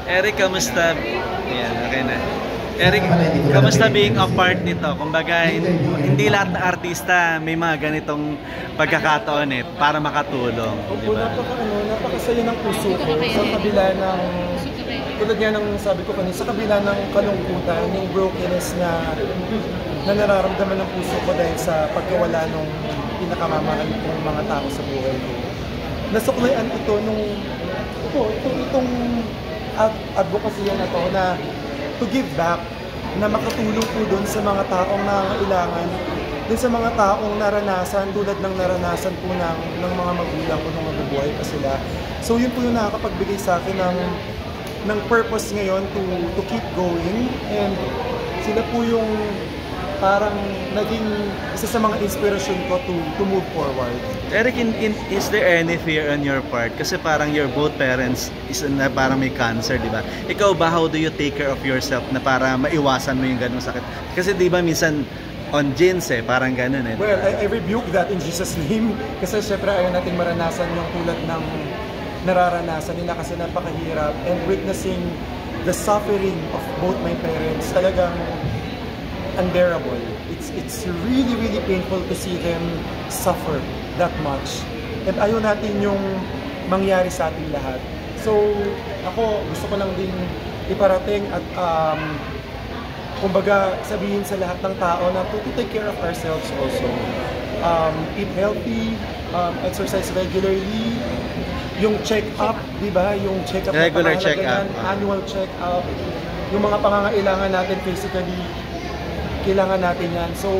Eric, kamusta? Yan, okay na. Eric, kamusta being a part nito? Kumbaga, hindi lahat ng artista may mga ganitong pagkakataon para makatulong. Opo, diba? Napakasaya ng puso ko sa kabila ng, tulad nga ng sabi ko kanina, sa kabila ng kalungkutan, yung brokenness na nararamdaman ng puso ko dahil sa pagkawala ng pinakamamahal kong mga tao sa buhay ko. Nasuklayan ito itong advocacy na to na to give back, na makatulong po doon sa mga taong nangangailangan, doon sa mga taong naranasan, tulad ng naranasan po ng mga magulang ko nung mabubuhay pa sila. So yun po yung nakakapagbigay sa akin ng purpose ngayon to keep going, and sila po yung parang naging isa sa mga inspiration ko to move forward. Eric, is there any fear on your part? Kasi parang your both parents na parang may cancer, di ba? Ikaw ba, how do you take care of yourself na para maiwasan mo yung ganung sakit? Kasi di ba minsan on genes parang ganun diba? Well, I rebuke that in Jesus' name. Kasi syempre ayaw nating maranasan yung tulad ng nararanasan nila kasi napakahirap, and witnessing the suffering of both my parents talagang unbearable. It's really, really painful to see them suffer that much. And ayaw natin yung mangyari sa ating lahat. So, ako, gusto ko lang din iparating at kumbaga sabihin sa lahat ng tao na to take care of ourselves also. Eat healthy, exercise regularly, yung check-up, di ba? Yung check-up na regular check-up, annual check-up, yung mga pangangailangan natin physically, kailangan natin yan. So,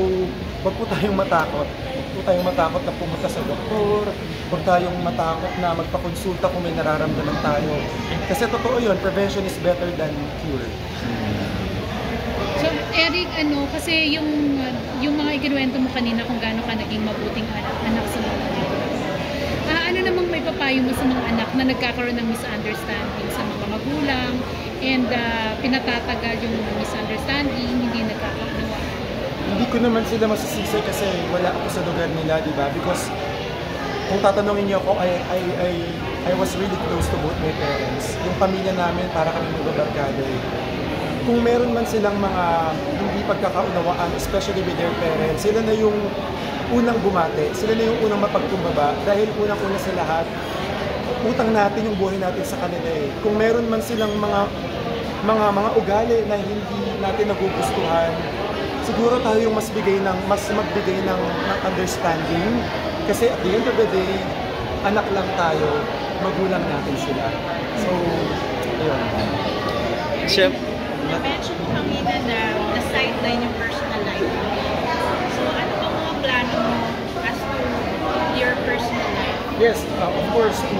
wag po tayong matakot. Wag po tayong matakot na pumunta sa doktor. Wag tayong matakot na magpakonsulta kung may nararamdaman tayo. Kasi totoo yun, prevention is better than cure. So, Eric, kasi yung mga ikinuwento mo kanina kung gaano ka naging mabuting anak sa mga anak. Ano namang may papayo mo sa mga anak na nagkakaroon ng misunderstanding sa mga magulang, and pinatatagal yung misunderstanding, hindi nagkakaunawaan? Hindi ko naman sila masisisi kasi wala ako sa lugar nila, di ba? Because kung tatanungin niyo ako, I was really close to both my parents. Yung pamilya namin, para kami magbabarkada. Kung meron man silang mga hindi pagkakaunawaan, especially with their parents, sila na yung unang bumate, sila na yung unang mapagkumbaba, dahil unang-una sa lahat, utang natin yung buhay natin sa kanila eh. Kung meron man silang mga ugali na hindi natin nagugustuhan, siguro tayo yung mas magbigay ng understanding. Kasi at the end of the day, anak lang tayo, magulang natin sila. So, ayun. Chef, na-mention mo kanina na na-sideline yung personal life. So, ano ba mga plano mo as to your personal life? Yes, of course, to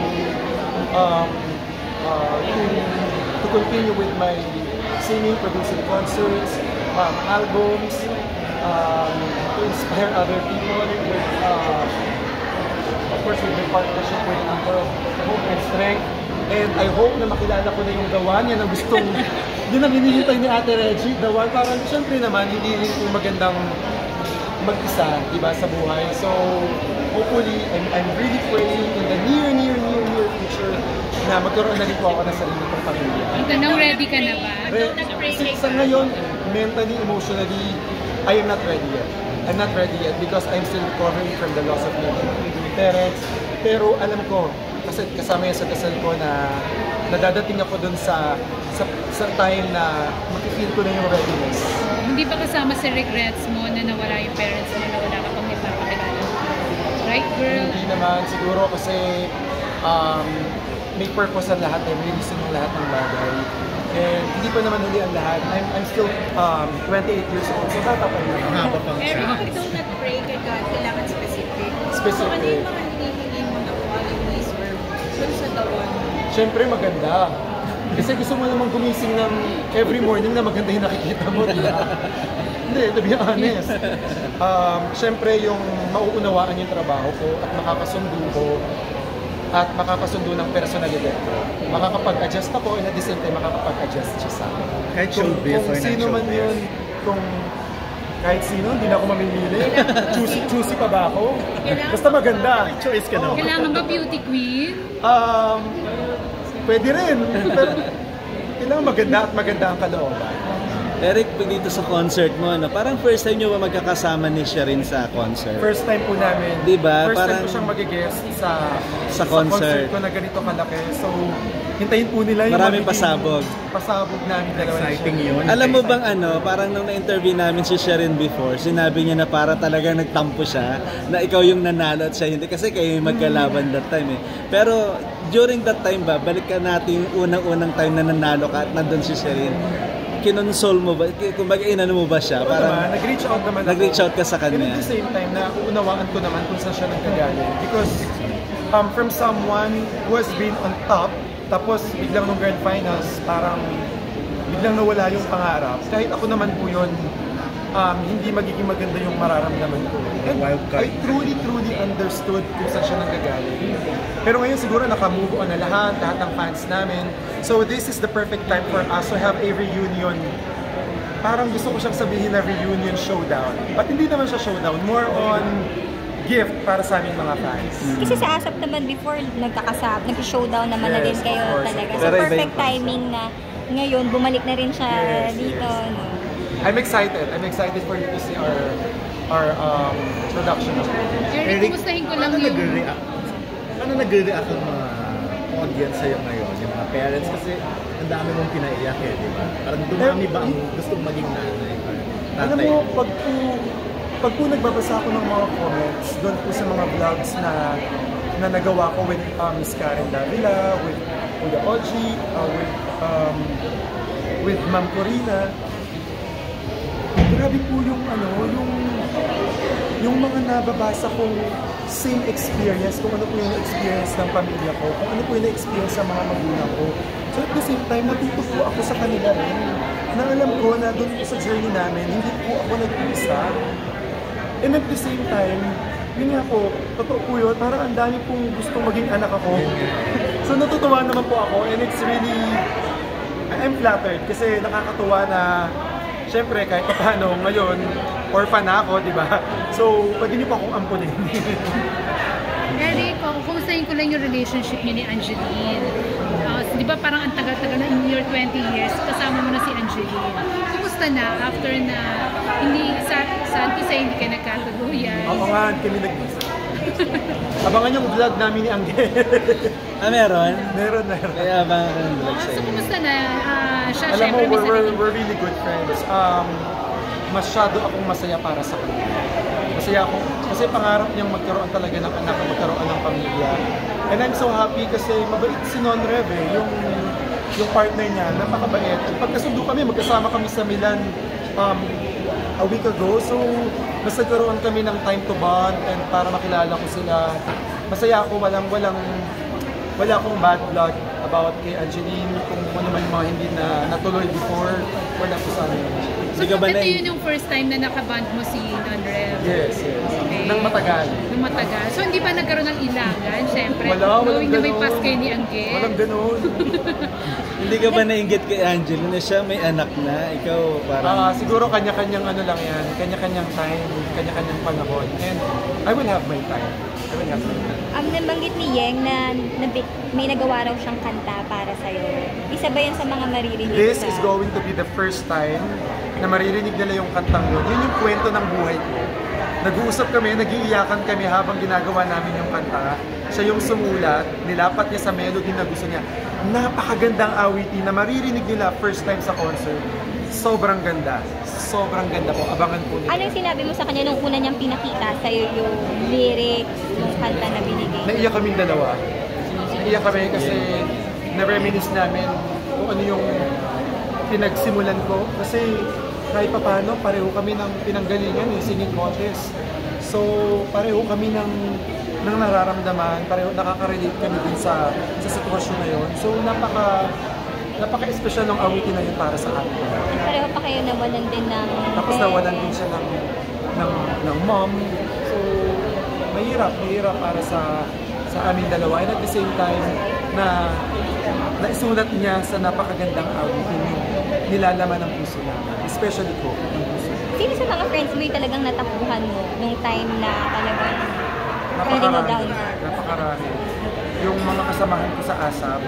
continue with my singing, producing concerts, albums, to inspire other people with, of course, with my partnership with Anchor of Hope and Strength. And I hope na makilala ko na yung The One, yan ang gustong, yun ang hinihintay ni Ate Reggie, The One. Parang syempre naman, hindi rin yung magandang mag-isa, diba, sa buhay. So, hopefully, I'm really praying in the near future na magkaroon na rin po ako ng sarili kong pamilya. Tanong, ready ka na ba? Sa ngayon, mentally, emotionally, I am not ready yet. I'm not ready yet because I'm still recovering from the loss of my parents. Pero alam ko, kasi kasama yan sa dasal ko na nadadating ako dun sa time na makifeel ko na yung readiness. Hindi ba kasama sa regrets mo na nawala yung parents mo, na wala ka pang ipapakilala? Right, girl? Hindi naman, siguro kasi may purpose ang lahat, may reason ang lahat ng bagay. And hindi pa naman huli ang lahat. I'm still 28 years old, so bata pa rin. Eric, don't not pray kay God, kailangan specific. So, ano yung mga hinihingi mo na qualities or dun sa The One? Siyempre maganda. Kasi gusto mo namang gumising ng every morning na maganda yung nakikita mo, di ba? Hindi, to be honest. Siyempre yung mauunawaan yung trabaho ko at makakasundo ko at makakasundo ng personalidad ko. Makakapag-adjust ako and at the same time makakapag-adjust siya sa akin. Kahit showbiz kung sino man yun, kung kahit sino, hindi na ako mamimili. Choosy pa ba ako? Basta maganda. Choice ka na. Kailangan ba beauty queen? Pwede rin. Pero Kailangan maganda at maganda ang kalooban. Eric, dito sa concert mo, ano, parang first time nyo ba magkakasama ni Sherin sa concert? First time po namin. Diba? First Parang time ko siyang mag-guest sa concert ko na ganito kalaki. So, hintayin po nila yung maraming magiging pasabog namin dalawa. Exciting yun. Alam mo bang ano, parang nung na-interview namin si Sherin before, sinabi niya na para talagang nagtampo siya, na ikaw yung nanalo at siya hindi. Kasi kayo yung magkalaban that time eh. Pero during that time ba, balikan natin yung unang-unang time na nanalo ka at nandun si Sherin. Kinonsole mo ba? Kumbaga inano mo ba siya? Parang nag-reach out naman ako. Nag-reach out ka sa kanya. And at the same time, na uunawaan ko naman kung saan siya nagkagaling. Because from someone who has been on top, tapos biglang nung grand finals, parang biglang nawala yung pangarap. Kahit ako naman po yun, hindi magiging maganda yung mararamdaman ko. And I truly understood kung saan siya nanggagaling. Pero ngayon siguro naka-move on na lahat ng fans namin. So this is the perfect time for us to have a reunion. Parang gusto ko siyang sabihin na reunion showdown. But hindi naman siya showdown, more on gift para sa aming mga fans. Kasi sa ASAP naman before, nag-showdown naman na din kayo talaga. So Pero perfect timing na ngayon, bumalik na rin siya dito. No? I'm excited for you to see our production of it. Eric, kumustahin ko lang yung... Paano nagre-react ang mga audience sa'yo ngayon, yung mga parents? Kasi ang dami mong pinaiyak eh, di ba? Parang dumami ba ang gustong maging nanay? Alam mo, pag po nagbabasa ako ng mga comments doon po sa mga vlogs na nagawa ko with Miss Karen Davila, with Kuya Oji, with Ma'am Corina, grabe po yung mga nababasa kong same experience, kung ano po yung experience ng pamilya ko, kung ano po yung experience sa mga magulang ko. So at the same time, natuto po ako sa kanila rin, na alam ko na doon sa journey namin, hindi po ako nag-uisa. And at the same time, yun nga po, totoo po yun, parang ang dami pong gustong maging anak ako. So natutuwa naman po ako, and it's really, I'm flattered kasi nakakatuwa na siyempre, kahit pa paano, ngayon, orphan na ako, di ba? So, pwede niyo pa akong ampunin. Eric, kumustahin ko lang yung relationship niyo ni Angeline. Di ba parang ang tagal-tagal na in your 20 years, kasama mo na si Angeline. Kumusta na after na, hindi, saan ko sa'yo hindi ka nagkatuluyan? Oo nga, kami abangan yung vlog namin ni Angel. meron? Meron. Kaya abangan ko yung vlog So, sa'yo. kumusta na? Siya, Alam mo, syempre, may sarili. we're really good friends. Masyado akong masaya para sa kanya. Masaya ako, kasi pangarap niyang magkaroon talaga ng anak, magkaroon ng pamilya. And I'm so happy kasi mabait si Non Rev yung partner niya, napakabait. Pagkasundo kami, magkasama kami sa Milan a week ago. So, mas nagkaroon kami ng time to bond and para makilala ko sila. Masaya ako, wala akong bad blood about kay Angeline, kung ano man yung mga hindi na natuloy before, wala po sa amin. So, ito yun yung first time na nakaband mo si Non-Rev? Yes. Okay. Nang matagal. So, hindi ba nagkaroon ng ilangan? Siyempre, Walang knowing na may ganun. paskay ni Angel. Walang ganun. Hindi ka ba nainggit kay Angelo na siya may anak na? Ikaw parang... Siguro kanya-kanyang ano lang yan, kanya-kanyang time, kanya-kanyang panahon. And I will have my time. Nabanggit ni Yeng na may nagawa raw siyang kanta para sa'yo. Isa ba yun sa mga maririnig? This is going to be the first time na maririnig nila yung kantang yun. Yun yung kwento ng buhay ko. Nag-uusap kami, nag-iiyakan kami habang ginagawa namin yung kanta. Siya yung sumulat, nilapat niya sa melody na gusto niya. Napakagandang awitin na maririnig nila first time sa concert. Sobrang ganda. Sobrang ganda po. Abangan po nila. Anong sinabi mo sa kanya nung una niyang pinakita sa'yo yung lyrics, yung kanta na binigay? Naiyak kaming dalawa. Iyak kami kasi na-reminisce namin kung ano yung pinagsimulan ko. Kasi kahit pa paano, pareho kami ng pinanggalingan, singing contest. So, pareho kami ng nararamdaman, pareho nakaka-relate kami din sa sitwasyon na yun. So, napaka-espesyal ng awitin na yun para sa akin. Pareho pa kayo nawalan din ng... Tapos nawalan din siya ng mom. So, mahirap para sa aming dalawa. And at the same time, na naisulat niya sa napakagandang awitin yung nilalaman ng puso namin. Especially ko. Sino sa mga friends mo yung talagang natakbuhan mo nung time na talagang ready mo down? Napakarami. Yung mga kasamahan ko sa ASAP,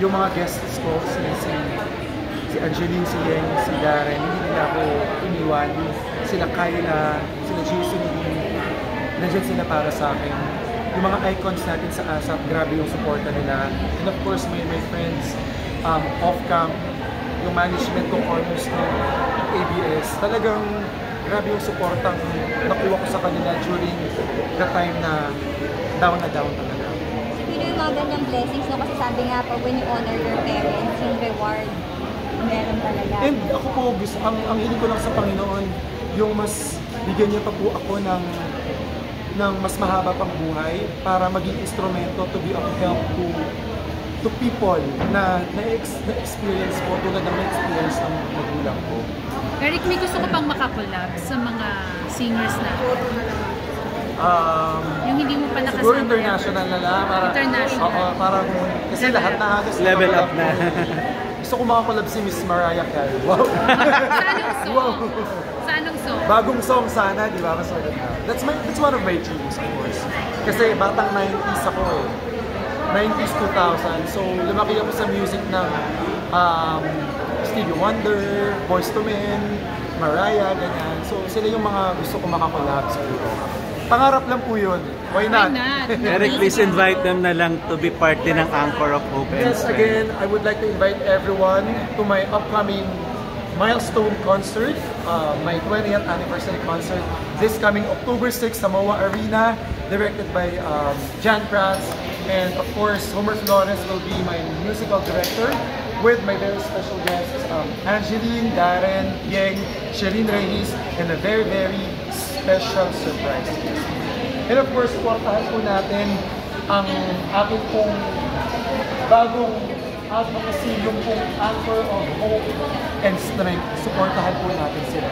yung mga guests ko, si Angeline, si Yeng, si Darren, hindi nila ako iniwan. Sila Kyla, sila Jason, nandiyan sila para sa akin. Yung mga icons natin sa ASAP, grabe yung suporta nila. And of course, my friends off-cam, yung management ko, cornerstone, ABS, talagang grabe yung suportang nakuha ko sa kanila during the time na down talaga. Siguro yung mga ganyang blessings, no? Kasi sabi nga pa, when you honor your parents, yung reward, meron talaga. And ako po, ang hiling ko lang sa Panginoon, yung mas bigyan niya pa po ako ng mas mahaba pang buhay para maging instrumento to be of help to people na na-experience ko tulad ng na-experience ng magulang ko. Eric, may gusto ko pang makakolab sa mga singers na. Yung hindi mo pa nakasama. Siguro international na lang. International. Oo, parang kasi lahat na halos Level up na. Gusto ko makakolab si Miss Mariah Carey. Wow! Sa anong song? Wow. Sa anong song? Bagong song sana, di ba? Mas maganda. That's one of my dreams, of course. Kasi batang 90s ako eh. 90s, 2000. So, lumaki ako sa music ng Stevie Wonder, Boyz II Men, Mariah, ganyan. So, sila yung mga gusto ko makakolab siguro. Pangarap lang po yun. Why not? Eric, please invite them na lang to be part din ng Anchor of Hope and Yes, Strength. again, I would like to invite everyone to my upcoming milestone concert, my 20th anniversary concert, this coming October 6 sa MOA Arena, directed by Jan Prats, and of course, Homer Flores will be my musical director with my very special guests, Angeline, Darren, Yeng, Shereen Reyes, and a very, very special surprise guest. And of course, supportahan po natin ang aking pong bagong advocacy, yung pong Anchor of Hope and Strength. Supportahan po natin sila.